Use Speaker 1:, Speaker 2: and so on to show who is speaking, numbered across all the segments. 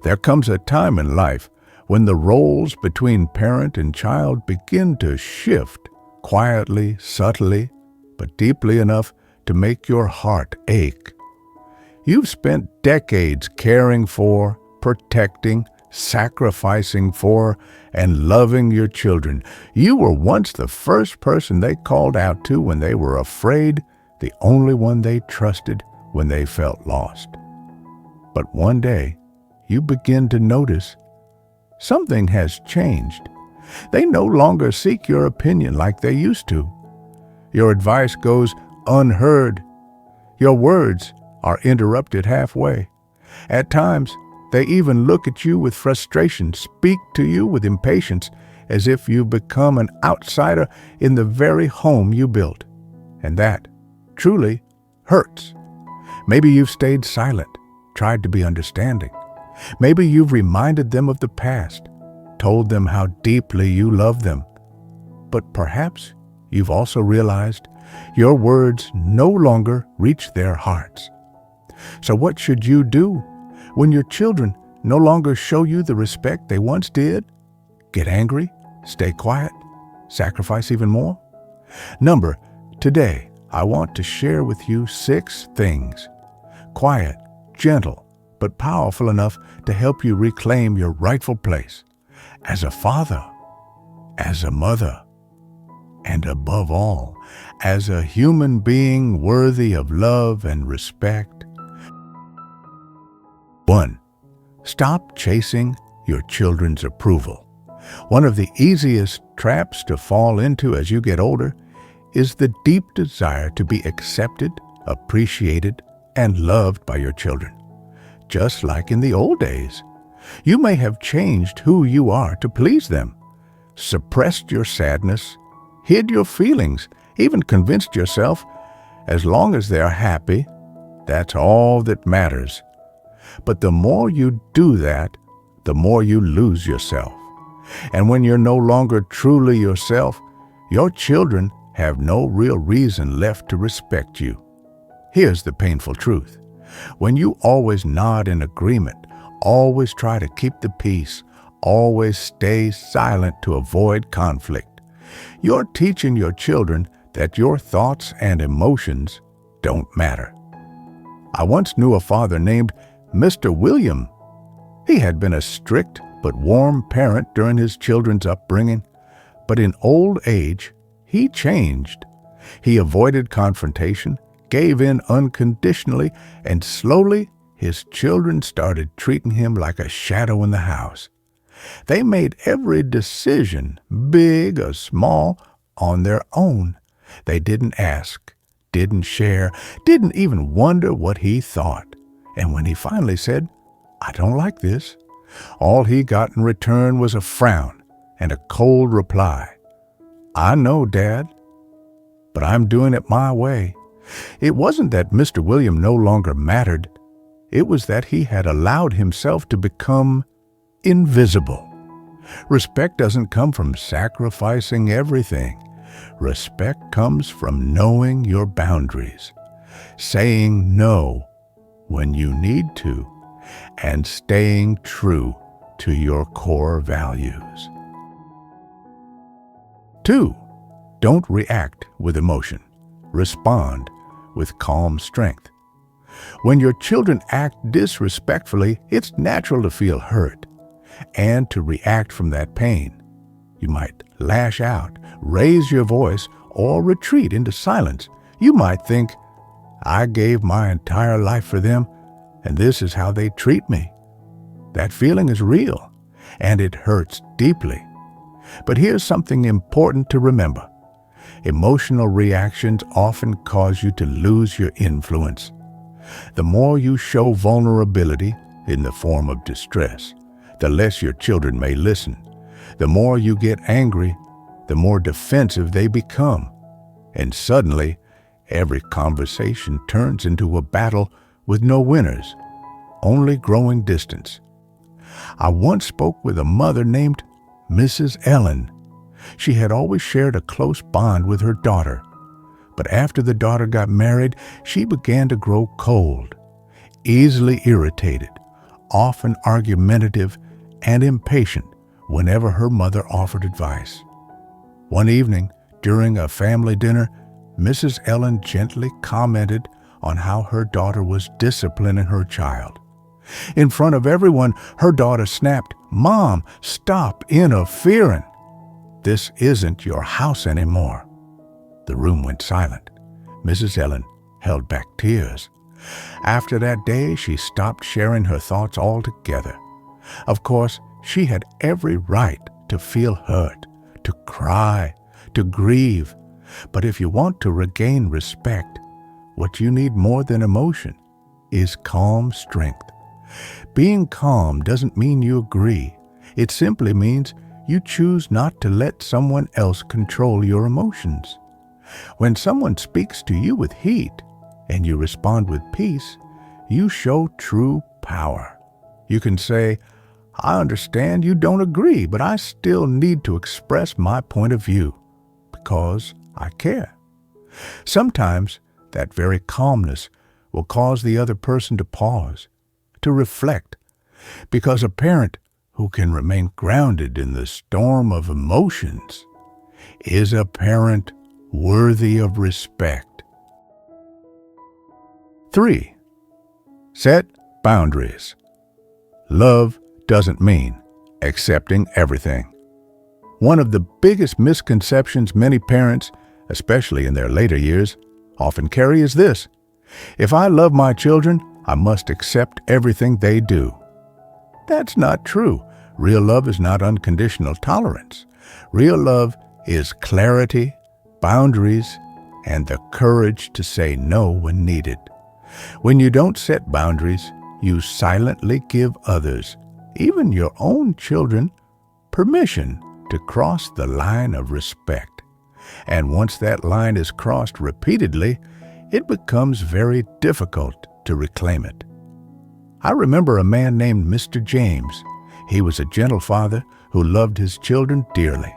Speaker 1: There comes a time in life when the roles between parent and child begin to shift quietly, subtly, but deeply enough to make your heart ache. You've spent decades caring for, protecting, sacrificing for, and loving your children. You were once the first person they called out to when they were afraid, the only one they trusted when they felt lost. But one day, you begin to notice something has changed. They no longer seek your opinion like they used to. Your advice goes unheard. Your words are interrupted halfway. At times, they even look at you with frustration, speak to you with impatience, as if you've become an outsider in the very home you built. And that truly hurts. Maybe you've stayed silent, tried to be understanding. Maybe you've reminded them of the past, told them how deeply you love them. But perhaps you've also realized your words no longer reach their hearts. So what should you do when your children no longer show you the respect they once did? Get angry? Stay quiet? Sacrifice even more? Today I want to share with you 6 things. Quiet, gentle, but powerful enough to help you reclaim your rightful place as a father, as a mother, and above all, as a human being worthy of love and respect. 1. Stop chasing your children's approval. One of the easiest traps to fall into as you get older is the deep desire to be accepted, appreciated, and loved by your children. Just like in the old days, you may have changed who you are to please them, suppressed your sadness, hid your feelings, even convinced yourself, as long as they're happy, that's all that matters. But the more you do that, the more you lose yourself. And when you're no longer truly yourself, your children have no real reason left to respect you. Here's the painful truth. When you always nod in agreement, always try to keep the peace, always stay silent to avoid conflict, you're teaching your children that your thoughts and emotions don't matter. I once knew a father named Mr. William. He had been a strict but warm parent during his children's upbringing, but in old age, he changed. He avoided confrontation, gave in unconditionally, and slowly his children started treating him like a shadow in the house. They made every decision, big or small, on their own. They didn't ask, didn't share, didn't even wonder what he thought. And when he finally said, "I don't like this," all he got in return was a frown and a cold reply. "I know, Dad, but I'm doing it my way." It wasn't that Mr. William no longer mattered. It was that he had allowed himself to become invisible. Respect doesn't come from sacrificing everything. Respect comes from knowing your boundaries, saying no when you need to, and staying true to your core values. 2. Don't react with emotion. Respond with calm strength. When your children act disrespectfully, it's natural to feel hurt and to react from that pain. You might lash out, raise your voice, or retreat into silence. You might think, "I gave my entire life for them, and this is how they treat me." That feeling is real, and it hurts deeply. But here's something important to remember. Emotional reactions often cause you to lose your influence. The more you show vulnerability in the form of distress, the less your children may listen. The more you get angry, the more defensive they become. And suddenly, every conversation turns into a battle with no winners, only growing distance. I once spoke with a mother named Mrs. Ellen. She had always shared a close bond with her daughter. But after the daughter got married, she began to grow cold, easily irritated, often argumentative and impatient whenever her mother offered advice. One evening, during a family dinner, Mrs. Ellen gently commented on how her daughter was disciplining her child. In front of everyone, her daughter snapped, "Mom, stop interfering. This isn't your house anymore." The room went silent. Mrs. Ellen held back tears. After that day, she stopped sharing her thoughts altogether. Of course, she had every right to feel hurt, to cry, to grieve. But if you want to regain respect, what you need more than emotion is calm strength. Being calm doesn't mean you agree. It simply means you choose not to let someone else control your emotions. When someone speaks to you with heat and you respond with peace, you show true power. You can say, "I understand you don't agree, but I still need to express my point of view because I care." Sometimes that very calmness will cause the other person to pause, to reflect, because a parent who can remain grounded in the storm of emotions is a parent worthy of respect. 3. Set boundaries. Love doesn't mean accepting everything. One of the biggest misconceptions many parents, especially in their later years, often carry is this: if I love my children, I must accept everything they do. That's not true. Real love is not unconditional tolerance. Real love is clarity, boundaries, and the courage to say no when needed. When you don't set boundaries, you silently give others, even your own children, permission to cross the line of respect. And once that line is crossed repeatedly, it becomes very difficult to reclaim it. I remember a man named Mr. James. He was a gentle father who loved his children dearly.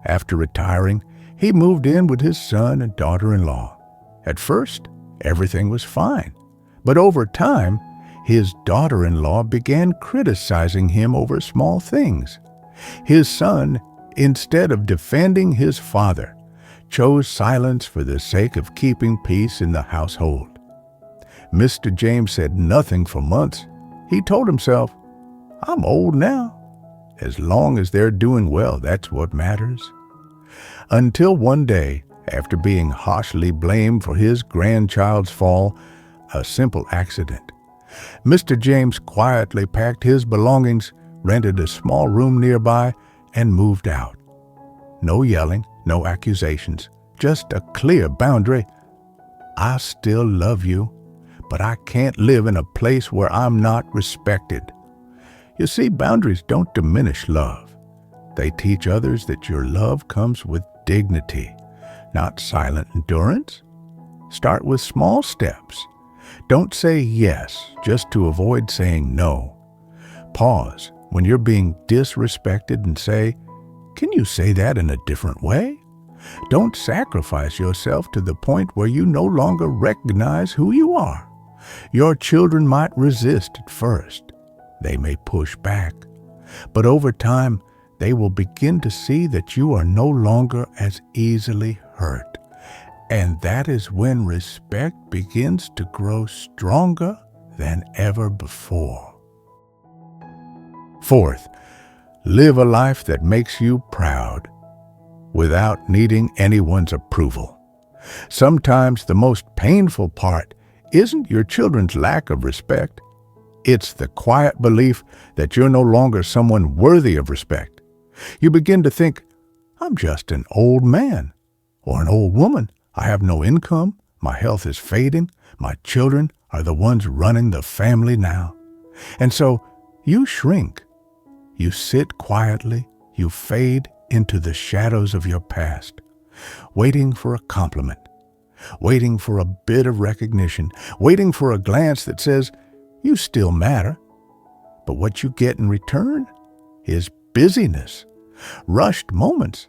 Speaker 1: After retiring, he moved in with his son and daughter-in-law. At first, everything was fine, but over time, his daughter-in-law began criticizing him over small things. His son, instead of defending his father, chose silence for the sake of keeping peace in the household. Mr. James said nothing for months. He told himself, "I'm old now. As long as they're doing well, that's what matters." Until one day, after being harshly blamed for his grandchild's fall, a simple accident, Mr. James quietly packed his belongings, rented a small room nearby, and moved out. No yelling, no accusations, just a clear boundary. "I still love you, but I can't live in a place where I'm not respected." You see, boundaries don't diminish love. They teach others that your love comes with dignity, not silent endurance. Start with small steps. Don't say yes just to avoid saying no. Pause when you're being disrespected and say, "Can you say that in a different way?" Don't sacrifice yourself to the point where you no longer recognize who you are. Your children might resist at first. They may push back. But over time, they will begin to see that you are no longer as easily hurt. And that is when respect begins to grow stronger than ever before. 4th, live a life that makes you proud without needing anyone's approval. Sometimes the most painful part isn't your children's lack of respect. It's the quiet belief that you're no longer someone worthy of respect. You begin to think, "I'm just an old man or an old woman. I have no income. My health is fading. My children are the ones running the family now." And so you shrink. You sit quietly. You fade into the shadows of your past, waiting for a compliment, waiting for a bit of recognition, waiting for a glance that says, "You still matter." But what you get in return is busyness, rushed moments,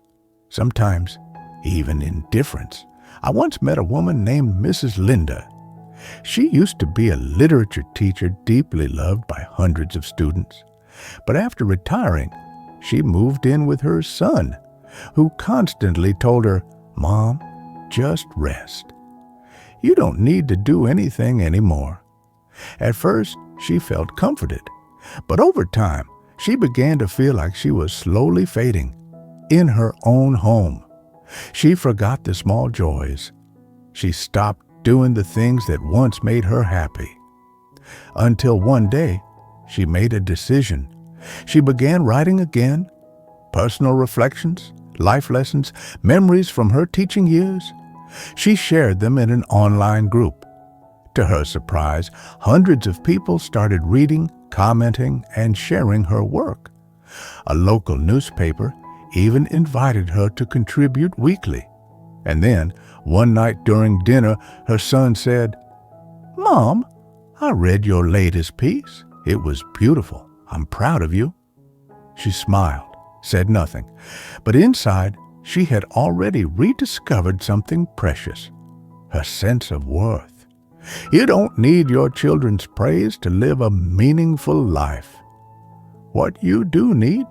Speaker 1: sometimes even indifference. I once met a woman named Mrs. Linda. She used to be a literature teacher deeply loved by hundreds of students. But after retiring, she moved in with her son, who constantly told her, "Mom, just rest. You don't need to do anything anymore." At first, she felt comforted, but over time, she began to feel like she was slowly fading in her own home. She forgot the small joys. She stopped doing the things that once made her happy. Until one day, she made a decision. She began writing again, personal reflections, life lessons, memories from her teaching years. She shared them in an online group. To her surprise, hundreds of people started reading, commenting, and sharing her work. A local newspaper even invited her to contribute weekly. And then, one night during dinner, her son said, "Mom, I read your latest piece. It was beautiful. I'm proud of you." She smiled, said nothing, but inside she had already rediscovered something precious, her sense of worth. You don't need your children's praise to live a meaningful life. What you do need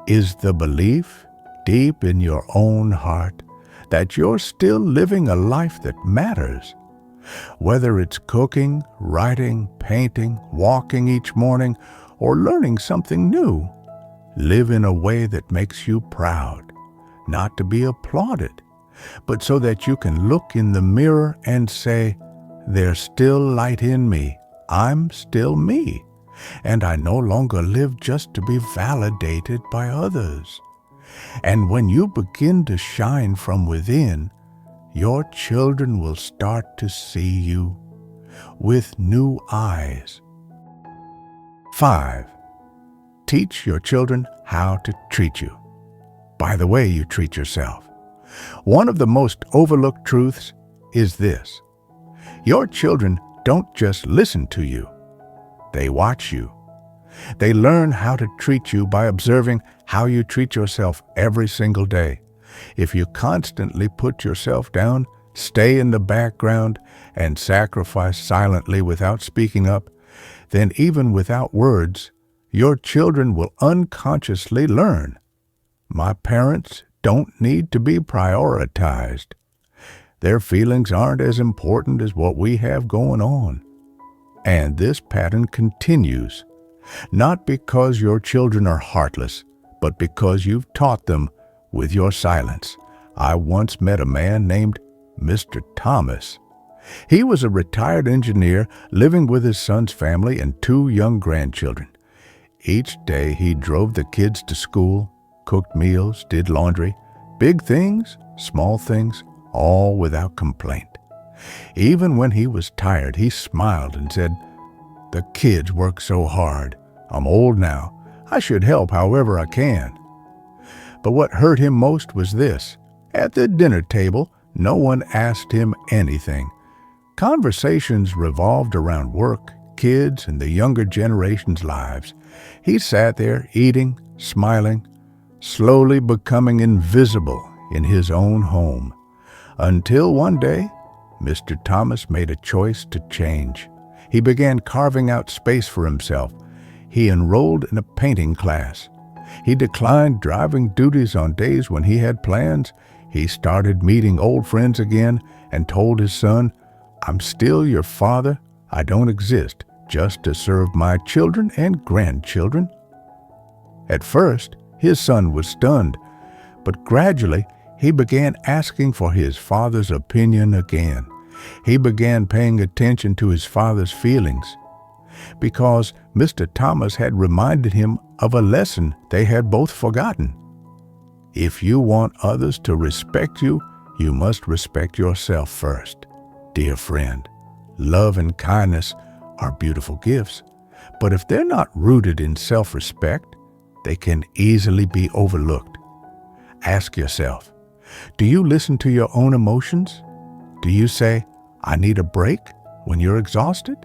Speaker 1: is the belief deep in your own heart that you're still living a life that matters. Whether it's cooking, writing, painting, walking each morning, or learning something new, live in a way that makes you proud, not to be applauded, but so that you can look in the mirror and say, "There's still light in me. I'm still me, and I no longer live just to be validated by others." And when you begin to shine from within, your children will start to see you with new eyes. 5. Teach your children how to treat you by the way you treat yourself. One of the most overlooked truths is this: your children don't just listen to you, they watch you. They learn how to treat you by observing how you treat yourself every single day. If you constantly put yourself down, stay in the background, and sacrifice silently without speaking up, then even without words, your children will unconsciously learn, "My parents don't need to be prioritized. Their feelings aren't as important as what we have going on." And this pattern continues, not because your children are heartless, but because you've taught them with your silence. I once met a man named Mr. Thomas. He was a retired engineer living with his son's family and 2 young grandchildren. Each day he drove the kids to school, cooked meals, did laundry, big things, small things, all without complaint. Even when he was tired, he smiled and said, "The kids work so hard. I'm old now. I should help however I can." But what hurt him most was this: at the dinner table, no one asked him anything. Conversations revolved around work, kids, and the younger generation's lives. He sat there eating, smiling, slowly becoming invisible in his own home. Until one day, Mr. Thomas made a choice to change. He began carving out space for himself. He enrolled in a painting class. He declined driving duties on days when he had plans. He started meeting old friends again and told his son, "I'm still your father. I don't exist just to serve my children and grandchildren." At first, his son was stunned, but gradually he began asking for his father's opinion again. He began paying attention to his father's feelings because Mr. Thomas had reminded him of a lesson they had both forgotten. If you want others to respect you, you must respect yourself first. Dear friend, love and kindness are beautiful gifts, but if they're not rooted in self-respect, they can easily be overlooked. Ask yourself, do you listen to your own emotions? Do you say, "I need a break," when you're exhausted?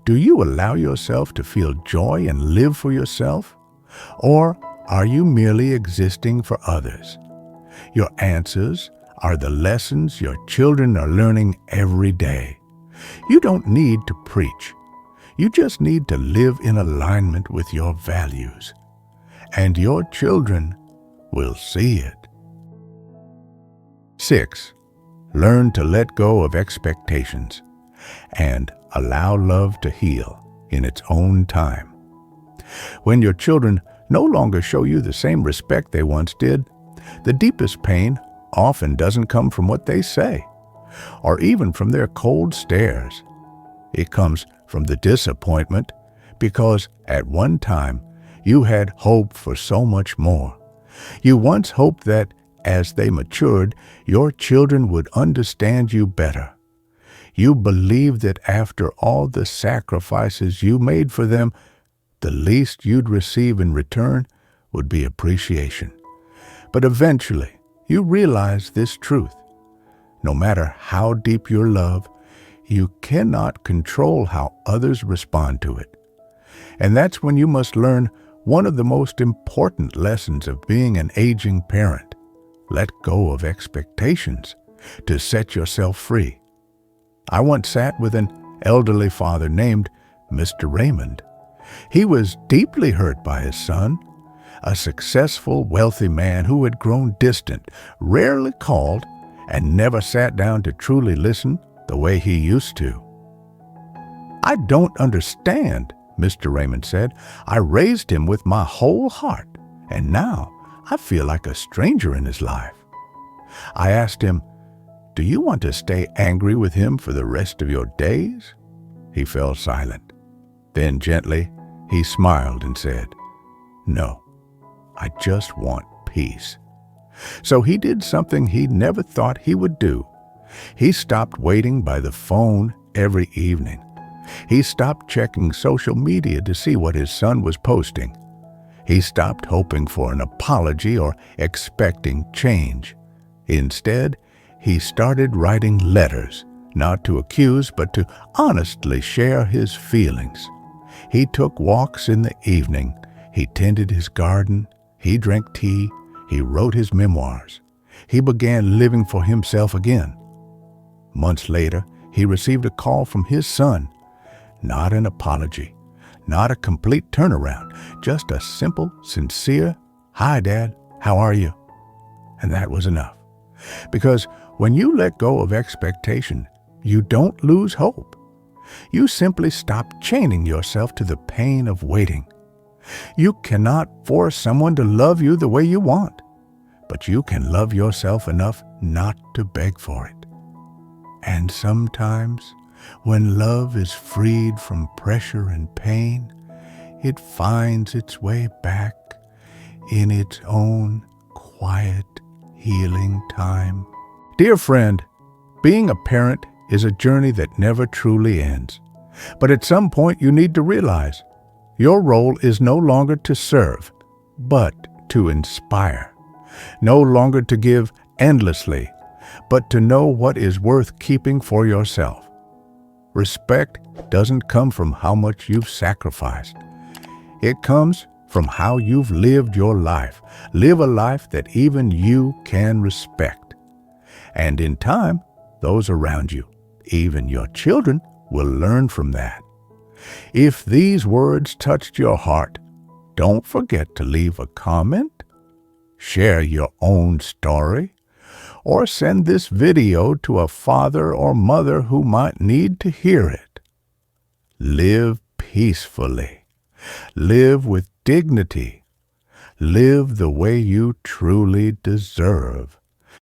Speaker 1: Do you allow yourself to feel joy and live for yourself? Or are you merely existing for others? Your answers are the lessons your children are learning every day. You don't need to preach. You just need to live in alignment with your values, and your children will see it. 6. Learn to let go of expectations and allow love to heal in its own time. When your children no longer show you the same respect they once did, the deepest pain often doesn't come from what they say, or even from their cold stares. It comes from the disappointment because at one time you had hope for so much more. You once hoped that as they matured, your children would understand you better. You believed that after all the sacrifices you made for them, the least you'd receive in return would be appreciation. But eventually, you realized this truth. No matter how deep your love, you cannot control how others respond to it. And that's when you must learn one of the most important lessons of being an aging parent. Let go of expectations to set yourself free. I once sat with an elderly father named Mr. Raymond. He was deeply hurt by his son, a successful, wealthy man who had grown distant, rarely called, and never sat down to truly listen the way he used to. "I don't understand," Mr. Raymond said. "I raised him with my whole heart, and now I feel like a stranger in his life." I asked him, "Do you want to stay angry with him for the rest of your days?" He fell silent. Then gently, he smiled and said, "No, I just want peace." So he did something he never thought he would do. He stopped waiting by the phone every evening. He stopped checking social media to see what his son was posting. He stopped hoping for an apology or expecting change. Instead, he started writing letters, not to accuse, but to honestly share his feelings. He took walks in the evening. He tended his garden. He drank tea. He wrote his memoirs. He began living for himself again. Months later, he received a call from his son. Not an apology, not a complete turnaround, just a simple, sincere, "Hi, Dad, how are you?" And that was enough. Because when you let go of expectation, you don't lose hope. You simply stop chaining yourself to the pain of waiting. You cannot force someone to love you the way you want, but you can love yourself enough not to beg for it. And sometimes, when love is freed from pressure and pain, it finds its way back in its own quiet, healing time. Dear friend, being a parent is a journey that never truly ends. But at some point you need to realize your role is no longer to serve, but to inspire. No longer to give endlessly, but to know what is worth keeping for yourself. Respect doesn't come from how much you've sacrificed. It comes from how you've lived your life. Live a life that even you can respect. And in time, those around you, even your children, will learn from that. If these words touched your heart, don't forget to leave a comment, share your own story, or send this video to a father or mother who might need to hear it. Live peacefully. Live with dignity. Live the way you truly deserve.